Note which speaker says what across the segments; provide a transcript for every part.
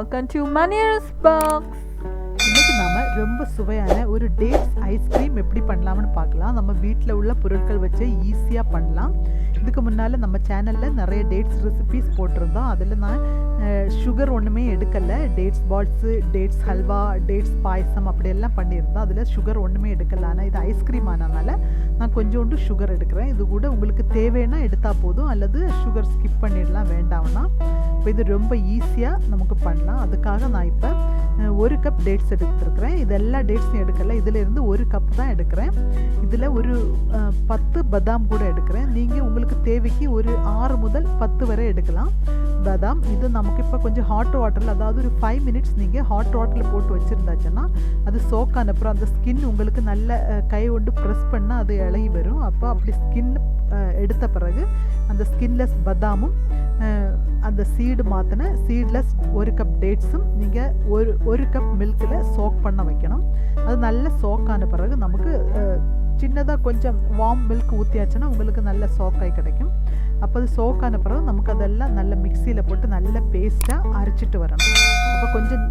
Speaker 1: welcome to Manera's box. இன்னைக்கு நாம ரொம்ப சுவையான ஒரு டேட்ஸ் ஐஸ்கிரீம் எப்படி பண்ணலாம்னு பார்க்கலாம். நம்ம வீட்டில் உள்ள பொருட்கள் வச்சு ஈஸியாக பண்ணலாம். இதுக்கு முன்னால் நம்ம சேனலில் நிறைய டேட்ஸ் ரெசிபீஸ் போட்டிருந்தோம். அதில் நான் சுகர் ஒன்றுமே எடுக்கலை. Dates balls, dates halwa, dates payasam அப்படியெல்லாம் பண்ணியிருந்தோம். அதில் சுகர் ஒன்றுமே எடுக்கலை. ஆனால் இது ஐஸ்கிரீம் ஆனதுனால நான் கொஞ்சோண்டு சுகர் எடுக்கிறேன். இது கூட உங்களுக்கு தேவைன்னா எடுத்தால் போதும், அல்லது சுகர் ஸ்கிப் பண்ணிடலாம் வேண்டாம்னா. இப்போ இது ரொம்ப ஈஸியாக நமக்கு பண்ணலாம். அதுக்காக நான் இப்போ 1 கப் டேட்ஸ் எடுத்துருக்கிறேன். இது எல்லா டேட்ஸும் எடுக்கலை, இதிலேருந்து 1 கப் தான் எடுக்கிறேன். இதில் ஒரு 10 பதாம் கூட எடுக்கிறேன். நீங்கள் உங்களுக்கு தேவைக்கு ஒரு 6 முதல் 10 வரை எடுக்கலாம் பாதாம். இது நமக்கு இப்போ கொஞ்சம் ஹாட் வாட்டரில், அதாவது ஒரு 5 மினிட்ஸ் நீங்கள் ஹாட் வாட்டரில் போட்டு வச்சுருந்தாச்சுன்னா அது சோக் ஆனப்புறம் அந்த ஸ்கின் உங்களுக்கு நல்ல கை கொண்டு ப்ரெஸ் பண்ணால் அது இலகி வரும். அப்போ அப்படி ஸ்கின் எடுத்த பிறகு அந்த ஸ்கின்லெஸ் பதாமும் அந்த சீடு மாற்றின சீட்லெஸ் 1 கப் டேட்ஸும் நீங்கள் ஒரு கப் மில்கில் சோக் பண்ண வைக்கணும். அது நல்ல சோக் ஆன பிறகு நமக்கு சின்னதாக கொஞ்சம் வார்ம் மில்க் ஊற்றியாச்சுன்னா உங்களுக்கு நல்ல சோக்காய் கிடைக்கும். அப்போ அது சோக்கான பிறகு நமக்கு அதெல்லாம் நல்ல மிக்சியில் போட்டு நல்ல பேஸ்ட்டாக அரைச்சிட்டு வரணும். அப்போ கொஞ்சம்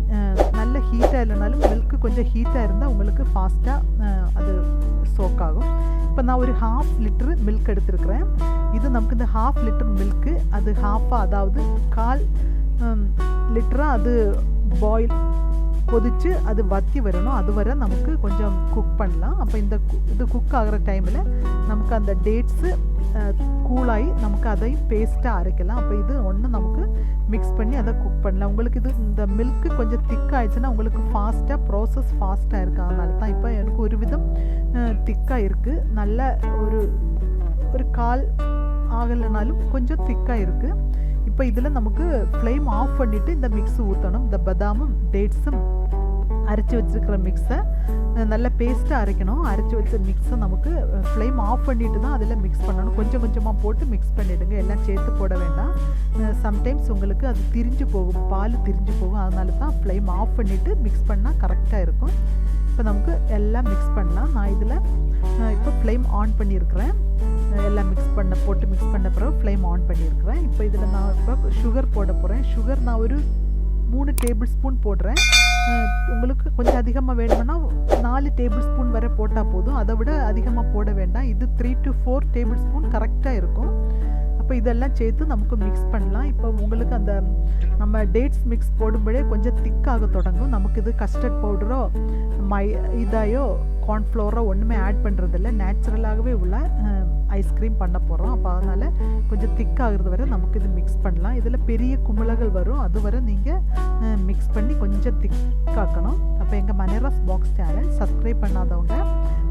Speaker 1: நல்ல ஹீட்டாக இல்லைனாலும் மில்க்கு கொஞ்சம் ஹீட்டாக இருந்தால் உங்களுக்கு ஃபாஸ்ட்டாக அது சோக்காகும். இப்போ நான் ஒரு 1/2 லிட்டரு மில்க் எடுத்துருக்கிறேன். இது நமக்கு இந்த 1/2 லிட்டர் மில்க்கு அது ஹாஃபாக, அதாவது 1/4 லிட்டராக அது பாயில் கொதித்து அது வற்றி வரணும். அது வரை நமக்கு கொஞ்சம் குக் பண்ணலாம். அப்போ இது குக் ஆகிற டைமில் நமக்கு அந்த டேட்ஸு கூலாகி நமக்கு அதையும் பேஸ்ட்டாக அரைக்கலாம். அப்போ இது ஒன்று நமக்கு மிக்ஸ் பண்ணி அதை குக் பண்ணலாம். உங்களுக்கு இது இந்த மில்க்கு கொஞ்சம் திக் ஆயிடுச்சுன்னா உங்களுக்கு ஃபாஸ்ட்டாக ப்ராசஸ் ஃபாஸ்ட்டாக இருக்குது. அதனால தான் இப்போ எனக்கு ஒரு விதம் திக்காக இருக்குது. நல்ல ஒரு கால் ஆகலைனாலும் கொஞ்சம் திக்காக இருக்குது. இப்போ இதில் நமக்கு ஃப்ளேம் ஆஃப் பண்ணிவிட்டு இந்த மிக்ஸு ஊற்றணும். இந்த பதாமும் டேட்ஸும் அரைச்சி வச்சுருக்கிற மிக்ஸை நல்ல பேஸ்ட்டாக அரைக்கணும். அரைச்சி வச்ச மிக்ஸை நமக்கு ஃப்ளேம் ஆஃப் பண்ணிவிட்டு தான் அதில் மிக்ஸ் பண்ணணும். கொஞ்சம் கொஞ்சமாக போட்டு மிக்ஸ் பண்ணிவிடுங்க, எல்லாம் சேர்த்து போட வேண்டாம். சம்டைம்ஸ் உங்களுக்கு அது திரிஞ்சு போகும், பால் திரிஞ்சு போகும். அதனால தான் ஃப்ளேம் ஆஃப் பண்ணிவிட்டு மிக்ஸ் பண்ணால் கரெக்டாக இருக்கும். இப்போ நமக்கு எல்லாம் மிக்ஸ் பண்ணலாம். நான் இதில் இப்போ ஃப்ளேம் ஆன் பண்ணியிருக்கிறேன். எல்லாம் மிக்ஸ் பண்ண பிறகு ஃப்ளேம் ஆன் பண்ணியிருக்கிறேன். இப்போ இதில் நான் இப்போ சுகர் போட போகிறேன். சுகர் நான் ஒரு 3 டேபிள் ஸ்பூன் போடுறேன். உங்களுக்கு கொஞ்சம் அதிகமாக வேணும்னா 4 டேபிள் ஸ்பூன் வரை போட்டால் போதும். அதை விட அதிகமாக போட வேண்டாம். இது 3 to 4 டேபிள் ஸ்பூன் கரெக்டாக இருக்கும். அப்போ இதெல்லாம் சேர்த்து நமக்கு மிக்ஸ் பண்ணலாம். இப்போ உங்களுக்கு அந்த நம்ம டேட்ஸ் மிக்ஸ் போடும்போதே கொஞ்சம் திக்காக தொடங்கும். நமக்கு இது கஸ்டர்ட் பவுடரோ இதாயோ கார்ன்ஃப்ளோரோ ஒன்றுமே ஆட் பண்ணுறதில்ல, நேச்சுரலாகவே உள்ள ஐஸ்கிரீம் பண்ண போகிறோம். அப்போ அதனால் கொஞ்சம் திக்காகிறது வரை நமக்கு இது மிக்ஸ் பண்ணலாம். இதில் பெரிய குமிழகள் வரும், அது வரை நீங்கள் மிக்ஸ் பண்ணி கொஞ்சம் திக்காக்கணும். அப்போ எங்கள் மனேராஸ் பாக்ஸ் சேனல் சப்ஸ்கிரைப் பண்ணாதவங்க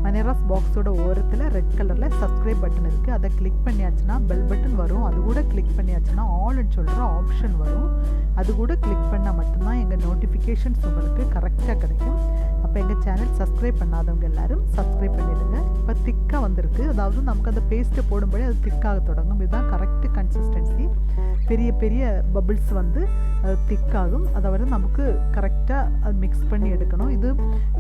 Speaker 1: மனேராஸ் பாக்ஸோட ஓரத்தில் ரெட் கலரில் சப்ஸ்கிரைப் பட்டன் இருக்குது. அதை கிளிக் பண்ணியாச்சுன்னா பெல் பட்டன் வரும். அது கூட கிளிக் பண்ணியாச்சுன்னா ஆல்னு சொல்கிற ஆப்ஷன் வரும். அது கூட கிளிக் பண்ணால் மட்டும்தான் எங்கள் நோட்டிஃபிகேஷன்ஸ் உங்களுக்கு கரெக்டாக கிடைக்கும். அப்போ எங்கள் சேனல் சப்ஸ்கிரைப் பண்ணாதவங்க எல்லோரும் சப்ஸ்கிரைப் பண்ணிடுங்க. இப்போ திக்காக வந்திருக்கு, அதாவது நமக்கு அந்த பேஸ்ட்டு போடும்போது அது திக்காக தொடங்கும். இதுதான் கரெக்டு கன்சிஸ்டன்சி. பெரிய பெரிய பபிள்ஸ் வந்து அது திக்காகும். அதை விட நமக்கு கரெக்டாக அது மிக்ஸ் பண்ணி எடுக்கணும்.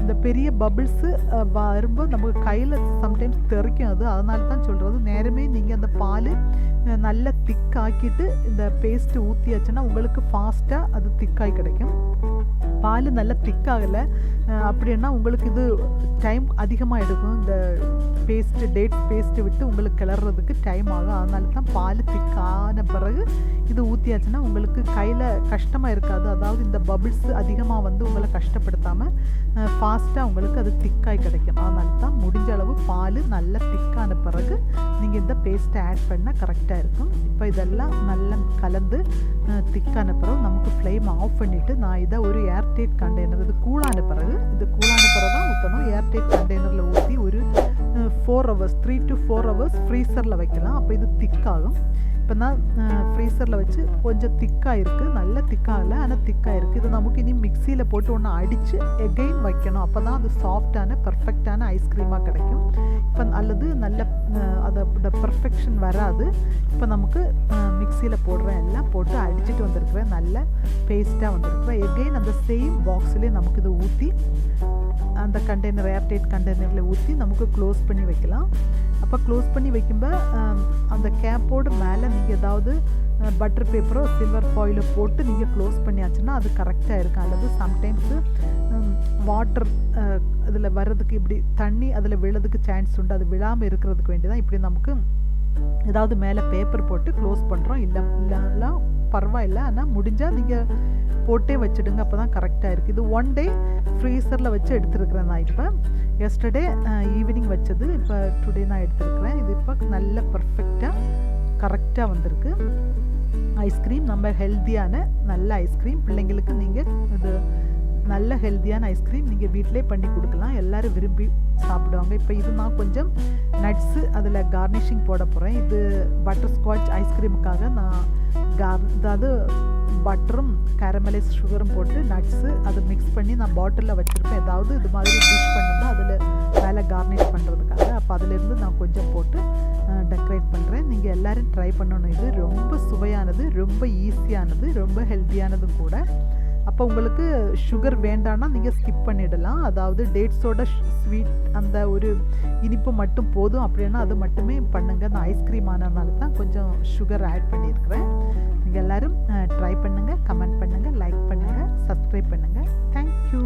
Speaker 1: இந்த பெரிய பபிள்ஸு வரும்போது நமக்கு கையில் சம்டைம்ஸ் தெறிக்கும். அதனால தான் சொல்கிறது, நேரமே நீங்கள் அந்த பால் நல்லா திக்காக்கிட்டு இந்த பேஸ்ட்டு ஊற்றியாச்சுன்னா உங்களுக்கு ஃபாஸ்ட்டாக அது திக்காகி கிடைக்கும். பால் நல்லா திக்காகலை அப்படின்னா உங்களுக்கு இது டைம் அதிகமாக எடுக்கும். இந்த டேட்ஸ் பேஸ்ட்டு விட்டு உங்களுக்கு கிளறதுக்கு டைம் ஆகும். அதனால தான் பால் திக்கான பிறகு இது ஊற்றியாச்சுன்னா உங்களுக்கு கையில் கஷ்டமாக இருக்காது. அதாவது இந்த பபிள்ஸ் அதிகமாக வந்து உங்களை கஷ்டப்படுத்தாமல் ஃபாஸ்ட்டாக உங்களுக்கு அது திக்காகி கிடைக்கும். அதனால தான் முடிஞ்ச அளவு பால் நல்லா திக்கான பிறகு நீங்கள் இந்த பேஸ்ட்டை ஆட் பண்ணால் கரெக்டாக இருக்கும். இப்போ இதெல்லாம் நல்லா கலந்து திக்கான பிறகு நமக்கு ஃப்ளேம் ஆஃப் பண்ணிவிட்டு நான் இதை ஒரு ஏர்டைட் கண்டெய்னர், இது கூலான பிறகு தான் ஊற்றணும். ஏர்டைட் கண்டெய்னரில் ஊற்றி ஒரு 4 hours 3 to 4 hours ஃப்ரீசரில் வைக்கலாம். அப்போ இது திக்காகும். இப்போ நான் ஃப்ரீசரில் வச்சு கொஞ்சம் திக்காக இருக்குது, நல்ல திக்காகலை ஆனால் திக்காக இருக்குது. இது நமக்கு இனி மிக்சியில் போட்டு ஒன்று அடித்து எகெயின் வைக்கணும். அப்போ தான் அது சாஃப்டான பர்ஃபெக்டான ஐஸ்கிரீமாக கிடைக்கும். இப்போ அல்லது நல்ல அதோட பர்ஃபெக்ஷன் வராது. இப்போ நமக்கு மிக்சியில் போடுறேன், எல்லாம் போட்டு அடிச்சுட்டு வந்திருக்கிறேன், நல்ல பேஸ்ட்டாக வந்திருக்கிறேன். எகெயின் அந்த சேம் பாக்ஸ்லேயே நமக்கு இது ஊற்றி அந்த கண்டெய்னர் ஏர்டைட் கண்டெய்னரில் ஊற்றி நமக்கு க்ளோஸ் பண்ணி வைக்கலாம். அப்போ க்ளோஸ் பண்ணி வைக்கும்போது அந்த கேப்போடு மேலே நீங்கள் ஏதாவது பட்டர் பேப்பரோ சில்வர் ஃபாயிலோ போட்டு நீங்கள் க்ளோஸ் பண்ணியாச்சுன்னா அது கரெக்டாக இருக்கும். அல்லது சம்டைம்ஸு வாட்டர் அதில் வர்றதுக்கு இப்படி தண்ணி அதில் விழறதுக்கு சான்ஸ் உண்டு. அது விழாமல் இருக்கிறதுக்கு வேண்டி தான் இப்படி நமக்கு ஏதாவது மேலே பேப்பர் போட்டு க்ளோஸ் பண்ணுறோம். இல்லைன்னா பரவாயில்ல, ஆனால் முடிஞ்சால் நீங்கள் போட்டே வச்சுடுங்க, அப்போ தான் கரெக்டாக இருக்குது. இது 1 டே ஃப்ரீசரில் வச்சு எடுத்துருக்கிறேன் நான். இப்போ எஸ்டர்டே ஈவினிங் வச்சது இப்போ டுடே நான் எடுத்துருக்கிறேன். இது இப்போ நல்ல பர்ஃபெக்டாக கரெக்டாக வந்திருக்கு. ஐஸ்கிரீம் நம்ம ஹெல்த்தியான நல்ல ஐஸ்கிரீம், பிள்ளைங்களுக்கு நீங்கள் இது நல்ல ஹெல்த்தியான ஐஸ்கிரீம் நீங்கள் வீட்டிலே பண்ணி கொடுக்கலாம், எல்லோரும் விரும்பி சாப்பிடுவாங்க. இப்போ இது நான் கொஞ்சம் நட்ஸு அதில் கார்னிஷிங் போட போகிறேன். இது பட்டர் ஸ்காட்ச் ஐஸ்கிரீமுக்காக நான் அதாவது பட்டரும் கேரமலைஸ் சுகரும் போட்டு நட்ஸு அதை மிக்ஸ் பண்ணி நான் பாட்டிலில் வச்சுருப்பேன். ஏதாவது இது மாதிரி டிஷ் பண்ணும்போது அதில் மேலே கார்னிஷ் பண்ணுறதுக்காக. அப்போ அதிலேருந்து நான் கொஞ்சம் போட்டு டெக்கரேட் பண்ணுறேன். நீங்கள் எல்லோரும் ட்ரை பண்ணணும். இது ரொம்ப சுவையானது, ரொம்ப ஈஸியானது, ரொம்ப ஹெல்த்தியானதும் கூட. அப்போ உங்களுக்கு சுகர் வேண்டான்னா நீங்கள் ஸ்கிப் பண்ணிடலாம். அதாவது டேட்ஸோட ஸ்வீட் அந்த ஒரு இனிப்பு மட்டும் போதும் அப்படின்னா அது மட்டுமே பண்ணுங்கள். நான் ஐஸ்கிரீம் ஆனதுனால தான் கொஞ்சம் சுகர் ஆட் பண்ணியிருக்கிறேன். நீங்கள் எல்லோரும் ட்ரை பண்ணுங்கள், கமெண்ட் பண்ணுங்கள், லைக் பண்ணுங்கள், சப்ஸ்கிரைப் பண்ணுங்கள். தேங்க்யூ.